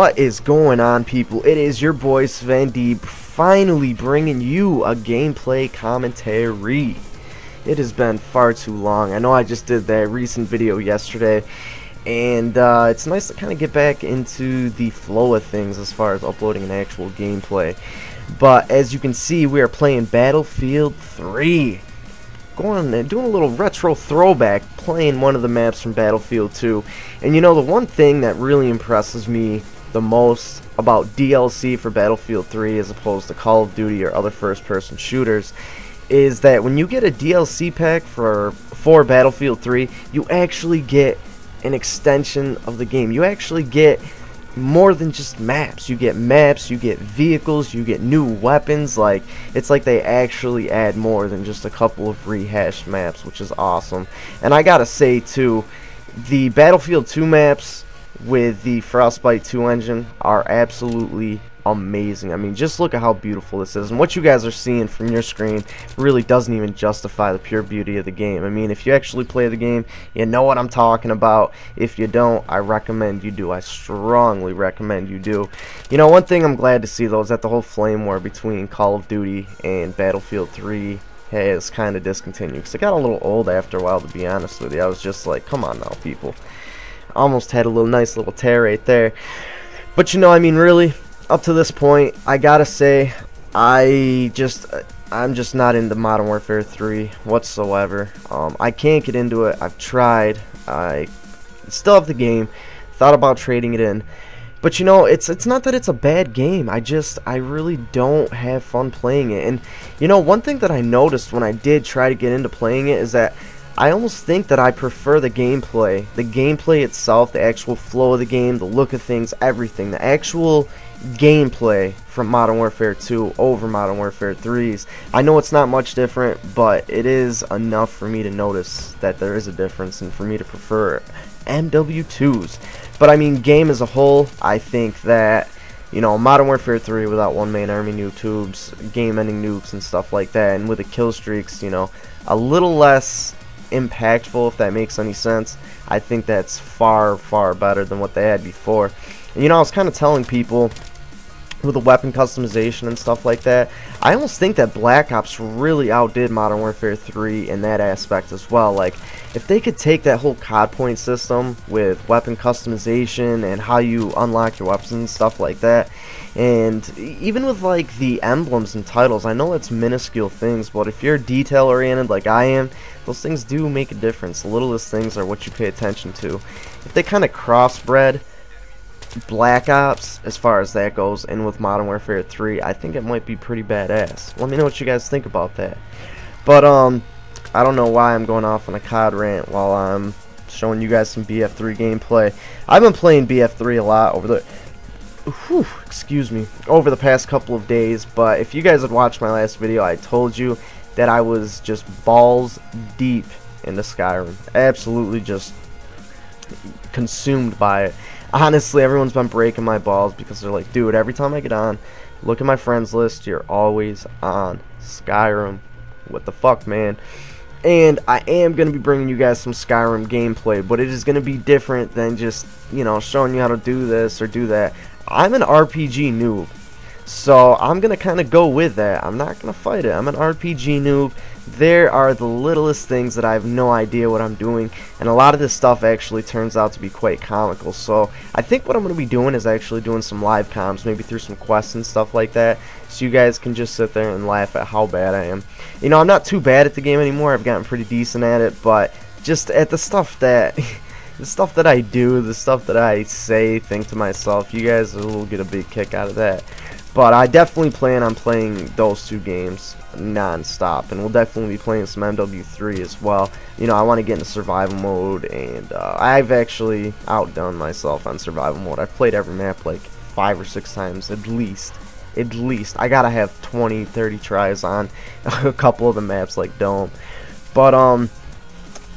What is going on, people? It is your boy Sven D finally bringing you a gameplay commentary. It has been far too long. I know I just did that recent video yesterday, and it's nice to kind of get back into the flow of things as far as uploading an actual gameplay. But as you can see, we are playing Battlefield 3. Going and doing a little retro throwback, playing one of the maps from Battlefield 2. And you know, the one thing that really impresses me the most about DLC for Battlefield 3 as opposed to Call of Duty or other first-person shooters is that when you get a DLC pack for Battlefield 3, you actually get an extension of the game. You actually get more than just maps. You get vehicles, you get new weapons. Like, it's like they actually add more than just a couple of rehashed maps, which is awesome. And I gotta say too, the Battlefield 2 maps with the Frostbite 2 engine are absolutely amazing. I mean, just look at how beautiful this is, and what you guys are seeing from your screen really doesn't even justify the pure beauty of the game. I mean, if you actually play the game, you know what I'm talking about. If you don't, I recommend you do. I strongly recommend you do. You know, one thing I'm glad to see though is that the whole flame war between Call of Duty and Battlefield 3 has kind of discontinued, because it got a little old after a while, to be honest with you. I was just like, come on now, people. Almost had a nice little tear right there. But you know, I mean, really, up to this point, I gotta say, I'm just not into Modern Warfare 3 whatsoever. I can't get into it. I've tried. I still have the game. Thought about trading it in. But you know, it's not that it's a bad game. I really don't have fun playing it. And you know, one thing that I noticed when I did try to get into playing it is that I almost think that I prefer the gameplay. The gameplay itself, the actual flow of the game, the look of things, everything. The actual gameplay from Modern Warfare 2 over Modern Warfare 3's. I know it's not much different, but it is enough for me to notice that there is a difference and for me to prefer MW2's. But I mean, game as a whole, I think that, you know, Modern Warfare 3 without one-man army noob tubes, game-ending nukes and stuff like that, and with the kill streaks, you know, a little less impactful, if that makes any sense. I think that's far, far better than what they had before. And, you know, I was kind of telling people with the weapon customization and stuff like that, I almost think that Black Ops really outdid Modern Warfare 3 in that aspect as well. Like, if they could take that whole COD point system with weapon customization and how you unlock your weapons and stuff like that, and even with like the emblems and titles, I know it's minuscule things, but if you're detail oriented like I am, those things do make a difference. The littlest things are what you pay attention to. If they kind of crossbred Black Ops as far as that goes in with Modern Warfare 3, I think it might be pretty badass. Let me know what you guys think about that. But I don't know why I'm going off on a COD rant while I'm showing you guys some BF3 gameplay. I've been playing BF3 a lot over the over the past couple of days, but if you guys had watched my last video, I told you that I was just balls deep into Skyrim. Absolutely just consumed by it. Honestly, everyone's been breaking my balls because they're like, dude, every time I get on, look at my friends list, you're always on Skyrim. What the fuck, man? And I am going to be bringing you guys some Skyrim gameplay, but it is going to be different than just, you know, showing you how to do this or do that. I'm an RPG noob, so I'm going to kind of go with that. I'm not going to fight it. I'm an RPG noob. There are the littlest things that I have no idea what I'm doing, and a lot of this stuff actually turns out to be quite comical. So I think what I'm going to be doing is actually doing some live comms, maybe through some quests and stuff like that, so you guys can just sit there and laugh at how bad I am. You know, I'm not too bad at the game anymore. I've gotten pretty decent at it, but just at the stuff that the stuff that I do, the stuff that I say, think to myself, you guys will get a big kick out of that. But I definitely plan on playing those two games non-stop, and we'll definitely be playing some MW3 as well. You know, I want to get into survival mode, and I've actually outdone myself on survival mode. I've played every map like 5 or 6 times at least. I gotta have 20-30 tries on a couple of the maps like Dome. But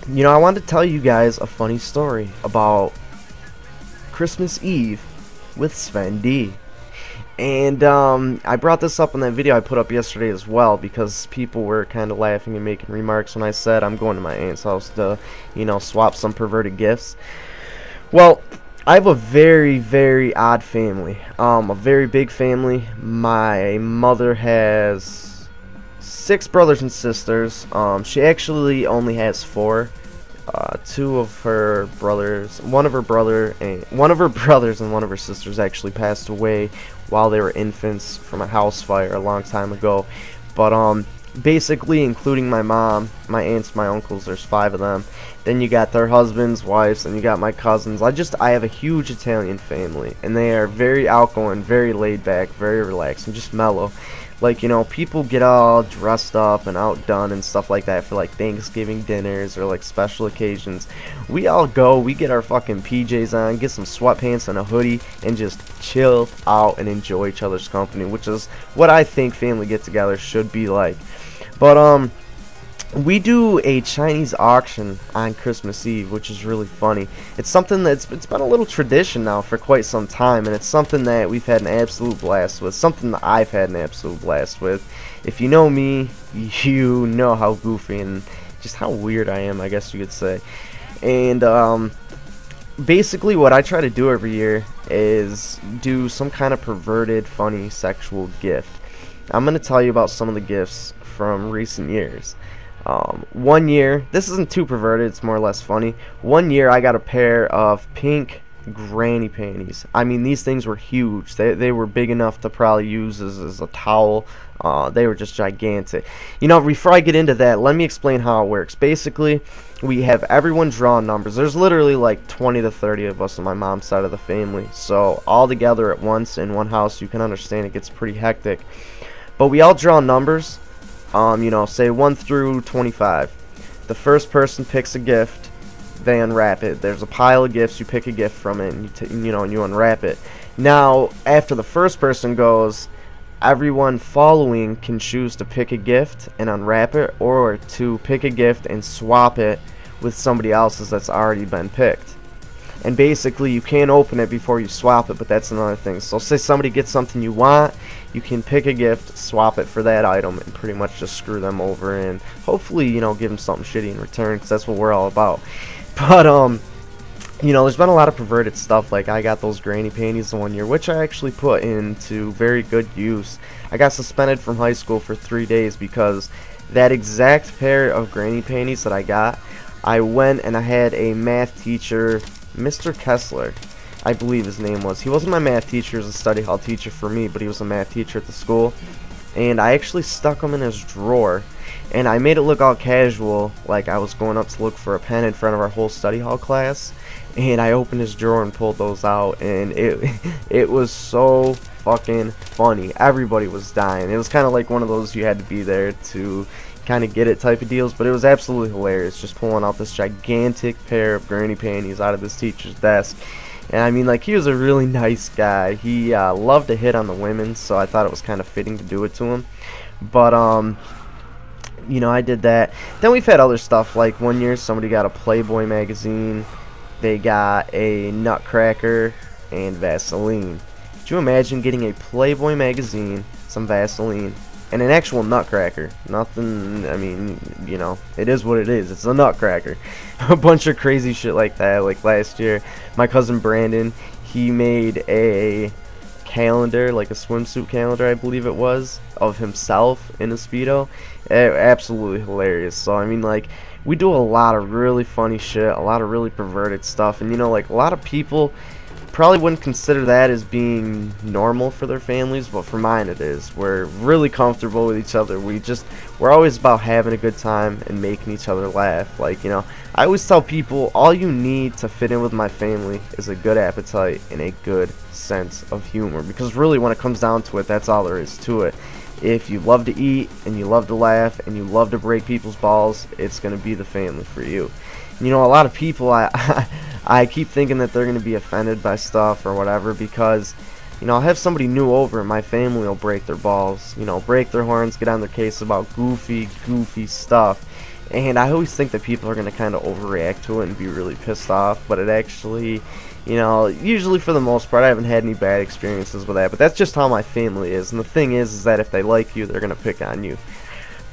you know, I wanted to tell you guys a funny story about Christmas Eve with Sven D. And I brought this up in that video I put up yesterday as well, because people were kind of laughing and making remarks when I said I'm going to my aunt's house to, you know, swap some perverted gifts. Well, I have a very, very odd family. A very big family. My mother has 6 brothers and sisters. She actually only has 4. Two of her brothers, one of her brothers and one of her sisters actually passed away while they were infants from a house fire a long time ago. But basically, including my mom, my aunts, my uncles, there's 5 of them. Then you got their husbands, wives, and you got my cousins. I have a huge Italian family, and they are very outgoing, very laid back, very relaxed, and just mellow. Like, you know, people get all dressed up and outdone and stuff like that for like Thanksgiving dinners or like special occasions. We all go, we get our fucking PJs on, get some sweatpants and a hoodie, and just chill out and enjoy each other's company, which is what I think family get-togethers should be like. But we do a Chinese auction on Christmas Eve, which is really funny. It's something it's been a little tradition now for quite some time, and it's something that we've had an absolute blast with, something that I've had an absolute blast with. If you know me, you know how goofy and just how weird I am, I guess you could say. And basically what I try to do every year is do some kind of perverted, funny, sexual gift. I'm going to tell you about some of the gifts from recent years. One year, this isn't too perverted, it's more or less funny. One year I got a pair of pink granny panties. I mean, these things were huge. They were big enough to probably use as a towel. They were just gigantic. You know, before I get into that, let me explain how it works. Basically, we have everyone draw numbers. There's literally like 20 to 30 of us on my mom's side of the family. So all together at once in one house, you can understand it gets pretty hectic. But we all draw numbers. You know, say 1 through 25. The first person picks a gift, they unwrap it. There's a pile of gifts, you pick a gift from it, and you unwrap it. Now, after the first person goes, everyone following can choose to pick a gift and unwrap it, or to pick a gift and swap it with somebody else's that's already been picked. And basically, you can't open it before you swap it, but that's another thing. So say somebody gets something you want, you can pick a gift, swap it for that item, and pretty much just screw them over and hopefully, you know, give them something shitty in return, because that's what we're all about. But, you know, there's been a lot of perverted stuff. Like, I got those granny panties the one year, which I actually put into very good use. I got suspended from high school for 3 days because that exact pair of granny panties that I got, I went and I had a math teacher, Mr. Kessler, I believe his name was. He wasn't my math teacher, he was a study hall teacher for me, but he was a math teacher at the school. And I actually stuck him in his drawer, and I made it look all casual, like I was going up to look for a pen in front of our whole study hall class. And I opened his drawer and pulled those out, and it was so fucking funny. Everybody was dying. It was kind of like one of those you had to be there to kind of get it type of deals, but it was absolutely hilarious just pulling out this gigantic pair of granny panties out of this teacher's desk. And I mean, like, he was a really nice guy. He loved to hit on the women, so I thought it was kind of fitting to do it to him. But you know, I did that. Then we've had other stuff, like one year somebody got a Playboy magazine, they got a Nutcracker, and Vaseline. Could you imagine getting a Playboy magazine, some Vaseline, and an actual Nutcracker? Nothing, I mean, you know, it is what it is. It's a Nutcracker. A bunch of crazy shit like that. Like last year, my cousin Brandon, he made a calendar, like a swimsuit calendar, I believe it was, of himself in a Speedo. Absolutely hilarious. So, I mean, like, we do a lot of really funny shit, a lot of really perverted stuff, and, you know, like, a lot of people probably wouldn't consider that as being normal for their families, but for mine it is. We're really comfortable with each other. We're always about having a good time and making each other laugh. Like, you know, I always tell people, all you need to fit in with my family is a good appetite and a good sense of humor, because really when it comes down to it, that's all there is to it. If you love to eat and you love to laugh and you love to break people's balls, it's going to be the family for you. You know, a lot of people, I keep thinking that they're going to be offended by stuff or whatever, because, you know, I'll have somebody new over and my family will break their balls, you know, break their horns, get on their case about goofy stuff. And I always think that people are going to kind of overreact to it and be really pissed off, but it actually, you know, usually for the most part, I haven't had any bad experiences with that, but that's just how my family is. And the thing is that if they like you, they're going to pick on you.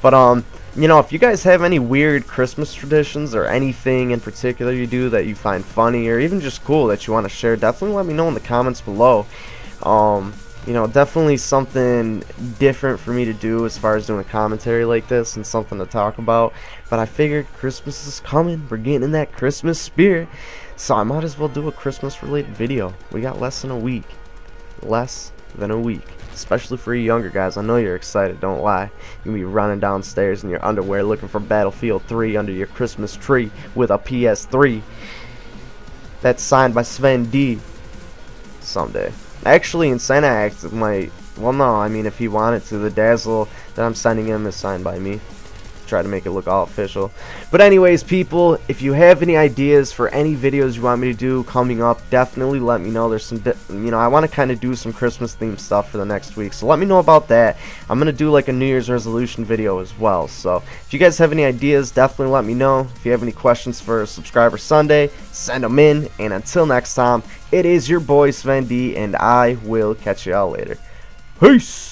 But you know, if you guys have any weird Christmas traditions or anything in particular you do that you find funny or even just cool that you want to share, definitely let me know in the comments below. You know, definitely something different for me to do as far as doing a commentary like this and something to talk about. But I figured Christmas is coming. We're getting in that Christmas spirit. So I might as well do a Christmas related video. We got less than a week. Less than a week. Especially for you younger guys. I know you're excited, don't lie. You'll be running downstairs in your underwear looking for Battlefield 3 under your Christmas tree with a PS3. That's signed by Sven D. Someday. Actually, in Santa Act might, well no, I mean if he wanted to, the Dazzle that I'm sending him is signed by me. Try to make it look all official. But anyways, people, if you have any ideas for any videos you want me to do coming up, definitely let me know. There's some, you know, I want to kind of do some Christmas themed stuff for the next week, so let me know about that. I'm going to do like a New Year's resolution video as well, so if you guys have any ideas, definitely let me know. If you have any questions for Subscriber Sunday, send them in, and until next time, it is your boy Sven D, and I will catch y'all later. Peace!